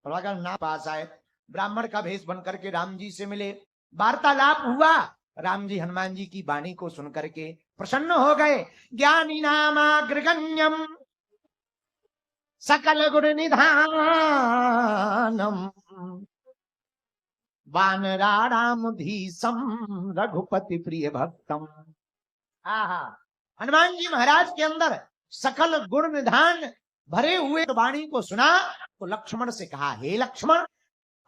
और अगर ना पास आए, ब्राह्मण का भेष बन करके राम जी से मिले, वार्तालाप हुआ। राम जी हनुमान जी की वाणी को सुनकर के प्रसन्न हो गए। ज्ञानी नामाग्रगण्यम सकल गुण निधानम वानराणाम भीषम रघुपति प्रिय भक्तम। आहा, हनुमान जी महाराज के अंदर सकल गुण निधान भरे हुए वाणी को सुना तो लक्ष्मण से कहा, हे लक्ष्मण,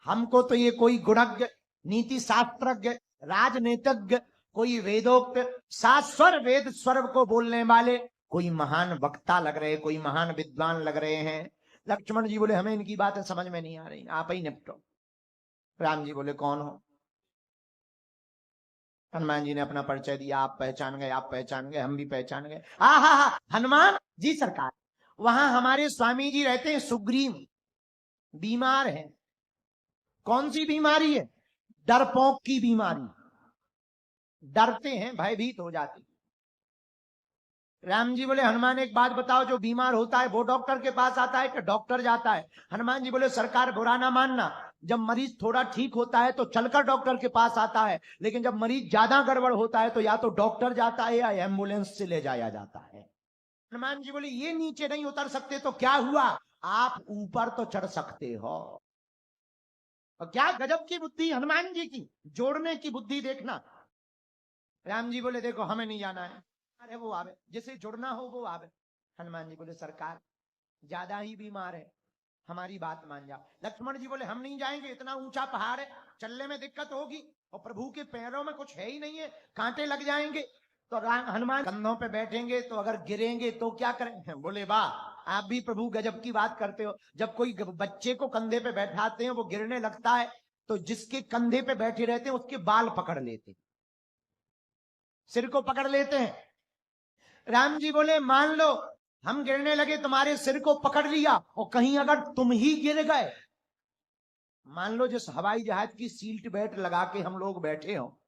हमको तो ये कोई गुणज्ञ, नीति शास्त्रज्ञ, राजनीतिज्ञ, कोई वेदोक्त शास्त्र वेद स्वर को बोलने वाले कोई महान वक्ता लग रहे, कोई महान विद्वान लग रहे हैं। लक्ष्मण जी बोले, हमें इनकी बातें समझ में नहीं आ रही, आप ही निपटो। राम जी बोले, कौन हो? हनुमान जी ने अपना परिचय दिया। आप पहचान गए, आप पहचान गए, हम भी पहचान गए। हा, हनुमान जी सरकार, वहां हमारे स्वामी जी रहते हैं सुग्रीव, बीमार हैं। कौन सी बीमारी है? डरपोक की बीमारी, डरते हैं, भयभीत हो जाते। राम जी बोले, हनुमान एक बात बताओ, जो बीमार होता है वो डॉक्टर के पास आता है कि डॉक्टर जाता है? हनुमान जी बोले, सरकार बुरा ना मानना, जब मरीज थोड़ा ठीक होता है तो चलकर डॉक्टर के पास आता है, लेकिन जब मरीज ज्यादा गड़बड़ होता है तो या तो डॉक्टर जाता है या एम्बुलेंस से ले जाया जाता है। हनुमान जी बोले, ये नीचे नहीं उतर सकते तो क्या हुआ? आप ऊपर तो चढ़ सकते हो। और क्या गजब की बुद्धि हनुमान जी की, जोड़ने की बुद्धि देखना। राम जी बोले, देखो हमें नहीं जाना है, अरे वो आवे, जिसे जुड़ना हो वो आवे। हनुमान जी बोले, सरकार ज्यादा ही बीमार है, हमारी बात मान जाओ। लक्ष्मण जी बोले, हम नहीं जाएंगे, इतना ऊंचा पहाड़ है, चलने में दिक्कत होगी, और प्रभु के पैरों में कुछ है ही नहीं है, कांटे लग जाएंगे। तो हनुमान कंधों पे बैठेंगे तो अगर गिरेंगे तो क्या करेंगे? बोले, वाह, आप भी प्रभु गजब की बात करते हो। जब कोई बच्चे को कंधे पे बैठाते हैं, वो गिरने लगता है तो जिसके कंधे पे बैठे रहते हैं उसके बाल पकड़ लेते, सिर को पकड़ लेते हैं। राम जी बोले, मान लो हम गिरने लगे, तुम्हारे सिर को पकड़ लिया, और कहीं अगर तुम ही गिर गए, मान लो जिस हवाई जहाज की सीट बेल्ट लगा के हम लोग बैठे हो,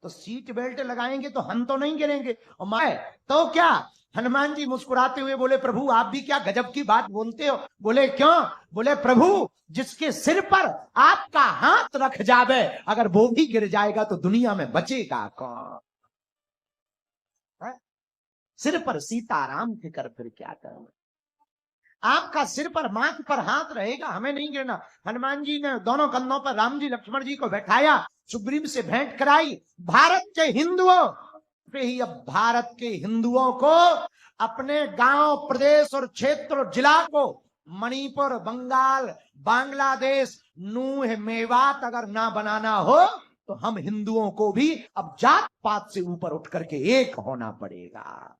तो सीट बेल्ट लगाएंगे तो हम तो नहीं गिरेंगे, और मैं तो क्या? हनुमान जी मुस्कुराते हुए बोले, प्रभु आप भी क्या गजब की बात बोलते हो। बोले, क्यों? बोले, प्रभु जिसके सिर पर आपका हाथ रख जावे, अगर वो भी गिर जाएगा तो दुनिया में बचेगा कौन? सिर पर सीताराम के कर फिर क्या करें? आपका सिर पर, माथ पर हाथ रहेगा, हमें नहीं गिरना। हनुमान जी ने दोनों कंधों पर राम जी लक्ष्मण जी को बैठाया, सुग्रीव से भेंट कराई। भारत के हिंदुओं पे ही, अब भारत के हिंदुओं को अपने गांव, प्रदेश और क्षेत्र और जिला को मणिपुर, बंगाल, बांग्लादेश, नूह, मेवात अगर ना बनाना हो तो हम हिंदुओं को भी अब जात पात से ऊपर उठ करके एक होना पड़ेगा।